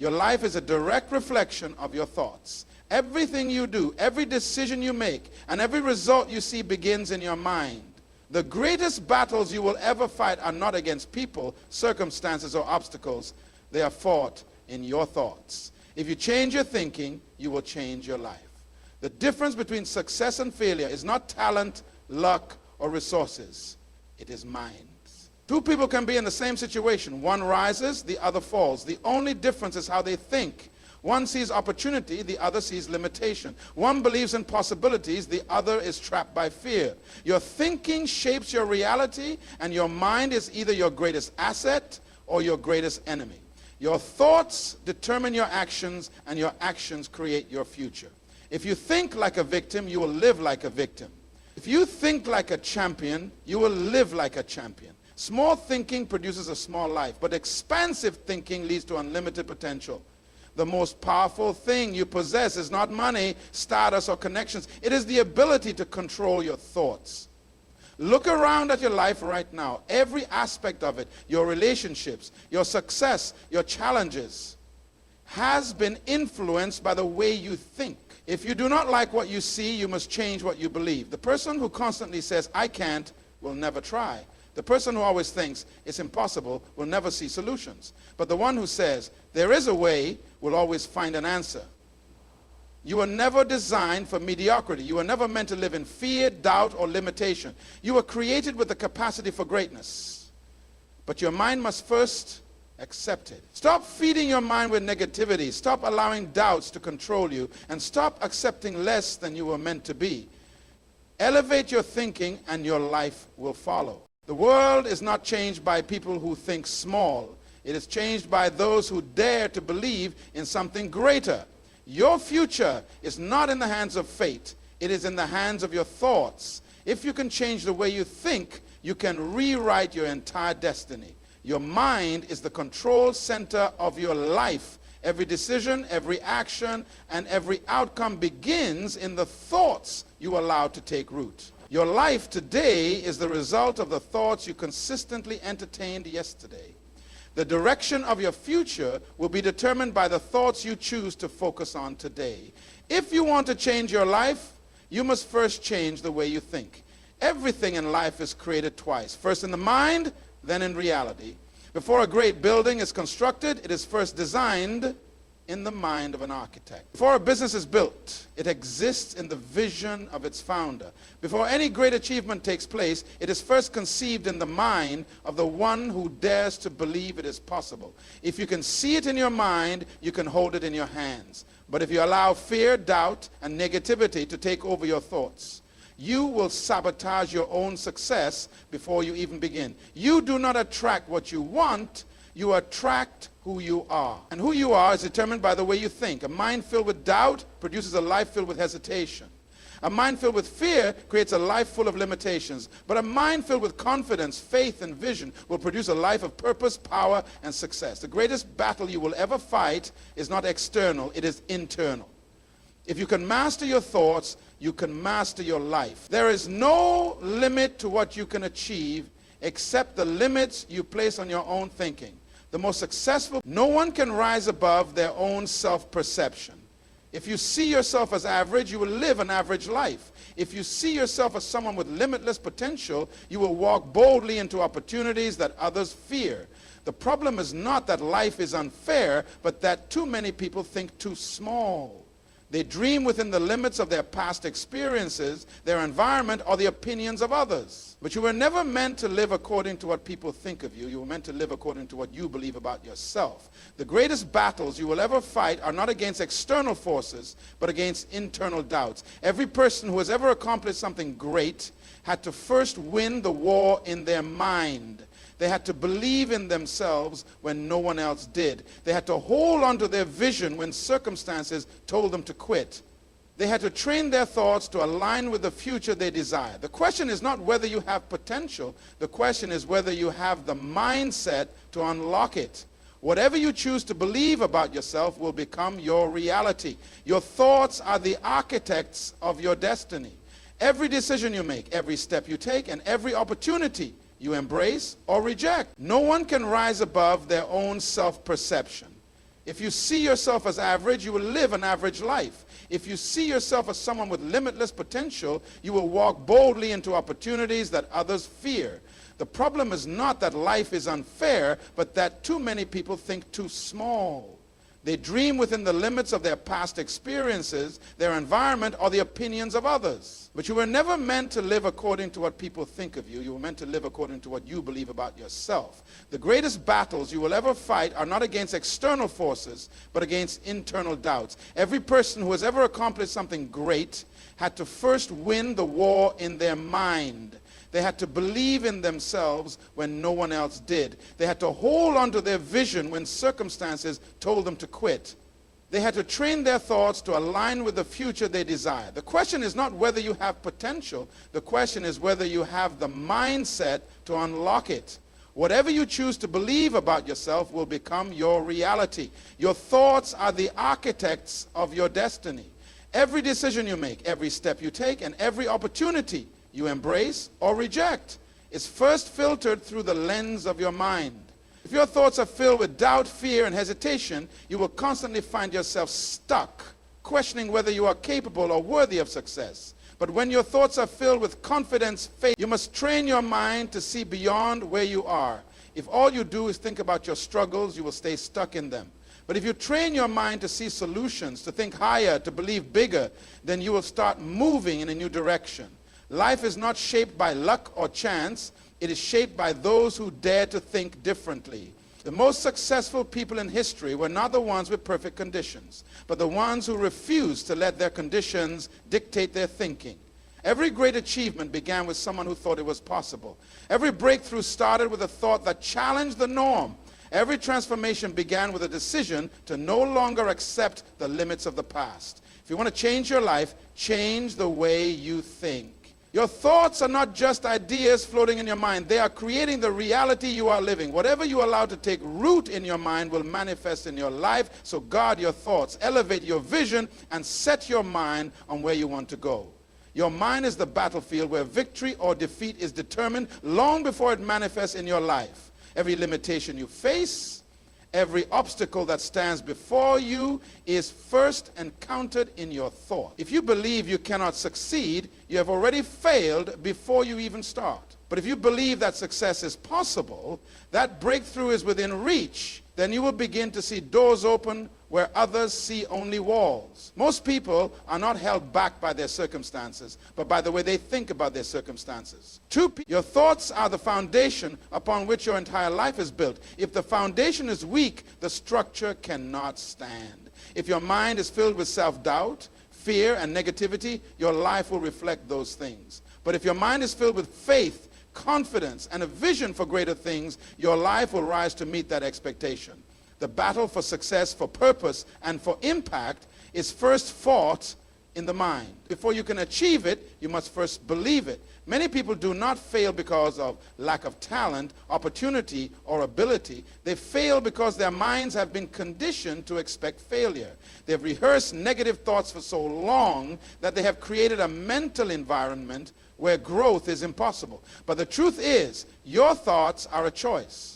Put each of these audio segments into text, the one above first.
Your life is a direct reflection of your thoughts. Everything you do, every decision you make, and every result you see begins in your mind. The greatest battles you will ever fight are not against people, circumstances, or obstacles. They are fought in your thoughts. If you change your thinking, you will change your life. The difference between success and failure is not talent, luck, or resources. It is minds. Two people can be in the same situation. One rises, the other falls. The only difference is how they think. One sees opportunity, the other sees limitation. One believes in possibilities, the other is trapped by fear. Your thinking shapes your reality, and your mind is either your greatest asset or your greatest enemy. Your thoughts determine your actions, and your actions create your future. If you think like a victim, you will live like a victim. If you think like a champion, you will live like a champion. Small thinking produces a small life, but expansive thinking leads to unlimited potential. The most powerful thing you possess is not money, status, or connections. It is the ability to control your thoughts. Look around at your life right now. Every aspect of it, your relationships, your success, your challenges, has been influenced by the way you think. If you do not like what you see, you must change what you believe. The person who constantly says, "I can't," will never try. The person who always thinks it's impossible will never see solutions. But the one who says, "There is a way," will always find an answer. You were never designed for mediocrity. You were never meant to live in fear, doubt, or limitation. You were created with the capacity for greatness. But your mind must first accept it. Stop feeding your mind with negativity. Stop allowing doubts to control you. And stop accepting less than you were meant to be. Elevate your thinking and your life will follow. The world is not changed by people who think small. It is changed by those who dare to believe in something greater. Your future is not in the hands of fate. It is in the hands of your thoughts. If you can change the way you think, you can rewrite your entire destiny. Your mind is the control center of your life. Every decision, every action, and every outcome begins in the thoughts you allow to take root. Your life today is the result of the thoughts you consistently entertained yesterday. The direction of your future will be determined by the thoughts you choose to focus on today. If you want to change your life, you must first change the way you think. Everything in life is created twice. First in the mind, then in reality. Before a great building is constructed, it is first designed in the mind of an architect. Before a business is built, it exists in the vision of its founder. Before any great achievement takes place, it is first conceived in the mind of the one who dares to believe it is possible. If you can see it in your mind, you can hold it in your hands. But if you allow fear, doubt, and negativity to take over your thoughts, you will sabotage your own success before you even begin. You do not attract what you want, you attract who you are. And who you are is determined by the way you think. A mind filled with doubt produces a life filled with hesitation. A mind filled with fear creates a life full of limitations. But a mind filled with confidence, faith, and vision will produce a life of purpose, power, and success. The greatest battle you will ever fight is not external, it is internal. If you can master your thoughts, you can master your life. There is no limit to what you can achieve except the limits you place on your own thinking. The most successful, no one can rise above their own self-perception. If you see yourself as average, you will live an average life. If you see yourself as someone with limitless potential, you will walk boldly into opportunities that others fear. The problem is not that life is unfair, but that too many people think too small. They dream within the limits of their past experiences, their environment, or the opinions of others. But you were never meant to live according to what people think of you. You were meant to live according to what you believe about yourself. The greatest battles you will ever fight are not against external forces, but against internal doubts. Every person who has ever accomplished something great had to first win the war in their mind. They had to believe in themselves when no one else did. They had to hold on to their vision when circumstances told them to quit. They had to train their thoughts to align with the future they desire. The question is not whether you have potential. The question is whether you have the mindset to unlock it. Whatever you choose to believe about yourself will become your reality. Your thoughts are the architects of your destiny. Every decision you make, every step you take, and every opportunity you embrace or reject. No one can rise above their own self-perception. If you see yourself as average, you will live an average life. If you see yourself as someone with limitless potential, you will walk boldly into opportunities that others fear. The problem is not that life is unfair, but that too many people think too small. They dream within the limits of their past experiences, their environment, or the opinions of others. But you were never meant to live according to what people think of you. You were meant to live according to what you believe about yourself. The greatest battles you will ever fight are not against external forces, but against internal doubts. Every person who has ever accomplished something great had to first win the war in their mind. They had to believe in themselves when no one else did. They had to hold on to their vision when circumstances told them to quit. They had to train their thoughts to align with the future they desire. The question is not whether you have potential. The question is whether you have the mindset to unlock it. Whatever you choose to believe about yourself will become your reality. Your thoughts are the architects of your destiny. Every decision you make, every step you take, and every opportunity you embrace or reject is first filtered through the lens of your mind. If your thoughts are filled with doubt, fear, and hesitation, you will constantly find yourself stuck, questioning whether you are capable or worthy of success. But when your thoughts are filled with confidence, faith, you must train your mind to see beyond where you are. If all you do is think about your struggles, you will stay stuck in them. But if you train your mind to see solutions, to think higher, to believe bigger, then you will start moving in a new direction. Life is not shaped by luck or chance. It is shaped by those who dare to think differently. The most successful people in history were not the ones with perfect conditions, but the ones who refused to let their conditions dictate their thinking. Every great achievement began with someone who thought it was possible. Every breakthrough started with a thought that challenged the norm. Every transformation began with a decision to no longer accept the limits of the past. If you want to change your life, change the way you think. Your thoughts are not just ideas floating in your mind. They are creating the reality you are living. Whatever you allow to take root in your mind will manifest in your life. So guard your thoughts, elevate your vision, and set your mind on where you want to go. Your mind is the battlefield where victory or defeat is determined long before it manifests in your life. Every limitation you face, every obstacle that stands before you is first encountered in your thought. If you believe you cannot succeed, you have already failed before you even start. But if you believe that success is possible, that breakthrough is within reach, then you will begin to see doors open where others see only walls. Most people are not held back by their circumstances, but by the way they think about their circumstances. Your thoughts are the foundation upon which your entire life is built. If the foundation is weak, the structure cannot stand. If your mind is filled with self-doubt, fear, and negativity, your life will reflect those things. But if your mind is filled with faith, confidence, and a vision for greater things, your life will rise to meet that expectation. The battle for success, for purpose, and for impact is first fought in the mind. Before you can achieve it, you must first believe it. Many people do not fail because of lack of talent, opportunity, or ability. They fail because their minds have been conditioned to expect failure. They've rehearsed negative thoughts for so long that they have created a mental environment where growth is impossible. But the truth is, your thoughts are a choice.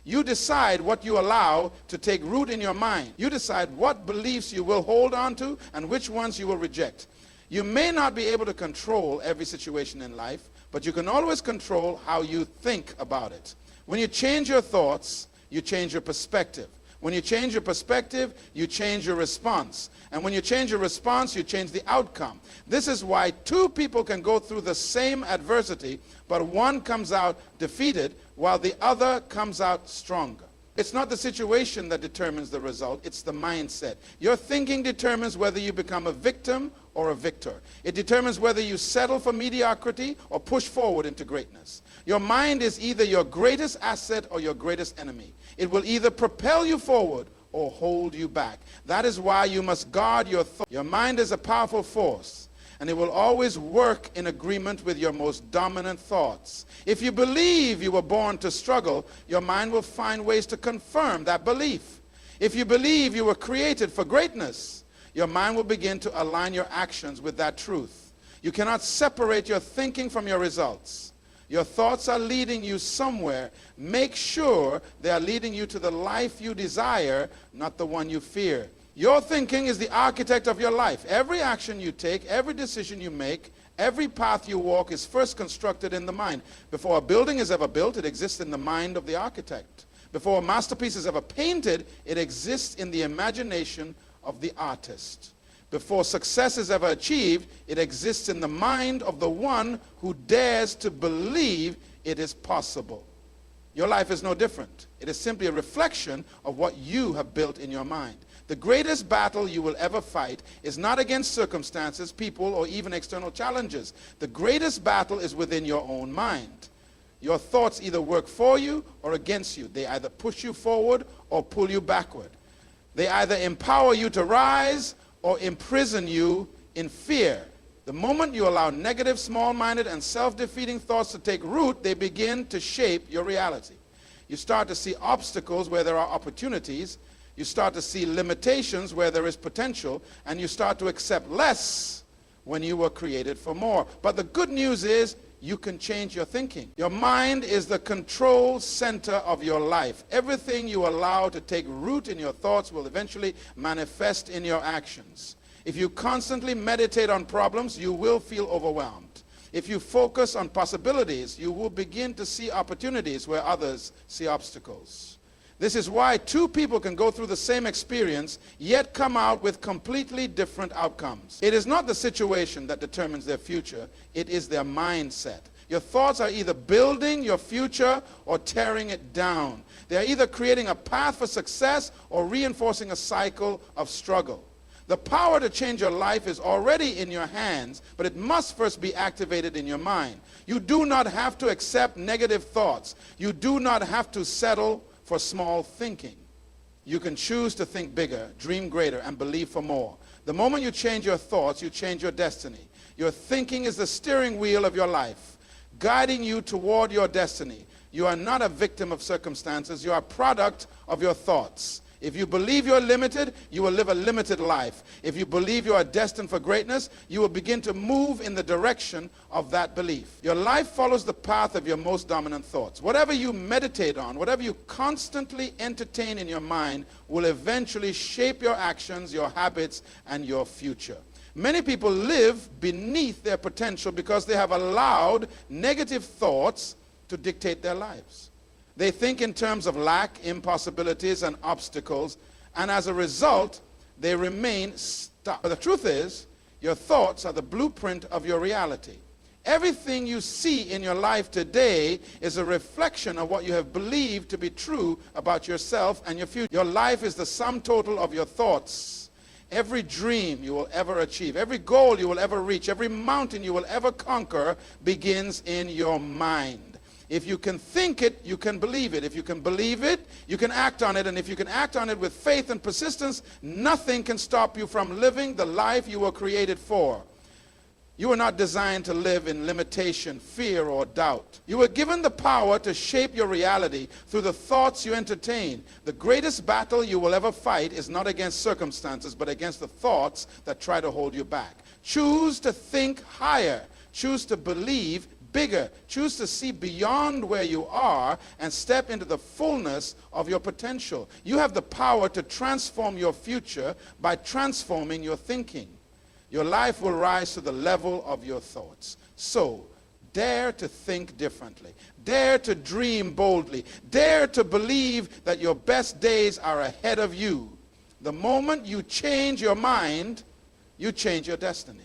You decide what you allow to take root in your mind. You decide what beliefs you will hold on to and which ones you will reject. You may not be able to control every situation in life, but you can always control how you think about it. When you change your thoughts, you change your perspective. When you change your perspective, you change your response. And when you change your response, you change the outcome. This is why two people can go through the same adversity, but one comes out defeated while the other comes out stronger. It's not the situation that determines the result, it's the mindset. Your thinking determines whether you become a victim or a victor. It determines whether you settle for mediocrity or push forward into greatness. Your mind is either your greatest asset or your greatest enemy. It will either propel you forward or hold you back. That is why you must guard your thoughts. Your mind is a powerful force, and it will always work in agreement with your most dominant thoughts. If you believe you were born to struggle, your mind will find ways to confirm that belief. If you believe you were created for greatness, your mind will begin to align your actions with that truth. You cannot separate your thinking from your results. Your thoughts are leading you somewhere. Make sure they are leading you to the life you desire, not the one you fear. Your thinking is the architect of your life. Every action you take, every decision you make, every path you walk is first constructed in the mind. Before a building is ever built, it exists in the mind of the architect. Before a masterpiece is ever painted, it exists in the imagination of the artist. Before success is ever achieved, it exists in the mind of the one who dares to believe it is possible. Your life is no different. It is simply a reflection of what you have built in your mind. The greatest battle you will ever fight is not against circumstances, people, or even external challenges. The greatest battle is within your own mind. Your thoughts either work for you or against you. They either push you forward or pull you backward. They either empower you to rise or imprison you in fear. The moment you allow negative, small-minded, and self-defeating thoughts to take root, they begin to shape your reality. You start to see obstacles where there are opportunities. You start to see limitations where there is potential, and you start to accept less when you were created for more. But the good news is you can change your thinking. Your mind is the control center of your life. Everything you allow to take root in your thoughts will eventually manifest in your actions. If you constantly meditate on problems, you will feel overwhelmed. If you focus on possibilities, you will begin to see opportunities where others see obstacles. This is why two people can go through the same experience, yet come out with completely different outcomes. It is not the situation that determines their future, it is their mindset. Your thoughts are either building your future or tearing it down. They are either creating a path for success or reinforcing a cycle of struggle. The power to change your life is already in your hands, but it must first be activated in your mind. You do not have to accept negative thoughts. You do not have to settle for small thinking. You can choose to think bigger, dream greater, and believe for more. The moment you change your thoughts, you change your destiny. Your thinking is the steering wheel of your life, guiding you toward your destiny. You are not a victim of circumstances. You are a product of your thoughts. If you believe you're limited, you will live a limited life. If you believe you are destined for greatness, you will begin to move in the direction of that belief. Your life follows the path of your most dominant thoughts. Whatever you meditate on, whatever you constantly entertain in your mind, will eventually shape your actions, your habits, and your future. Many people live beneath their potential because they have allowed negative thoughts to dictate their lives. They think in terms of lack, impossibilities, and obstacles, and as a result, they remain stuck. But the truth is, your thoughts are the blueprint of your reality. Everything you see in your life today is a reflection of what you have believed to be true about yourself and your future. Your life is the sum total of your thoughts. Every dream you will ever achieve, every goal you will ever reach, every mountain you will ever conquer begins in your mind. If you can think it, you can believe it. If you can believe it, you can act on it. And if you can act on it with faith and persistence, nothing can stop you from living the life you were created for. You were not designed to live in limitation, fear, or doubt. You were given the power to shape your reality through the thoughts you entertain. The greatest battle you will ever fight is not against circumstances, but against the thoughts that try to hold you back. Choose to think higher. Choose to believe bigger. Choose to see beyond where you are and step into the fullness of your potential. You have the power to transform your future by transforming your thinking. Your life will rise to the level of your thoughts. So, dare to think differently. Dare to dream boldly. Dare to believe that your best days are ahead of you. The moment you change your mind, you change your destiny.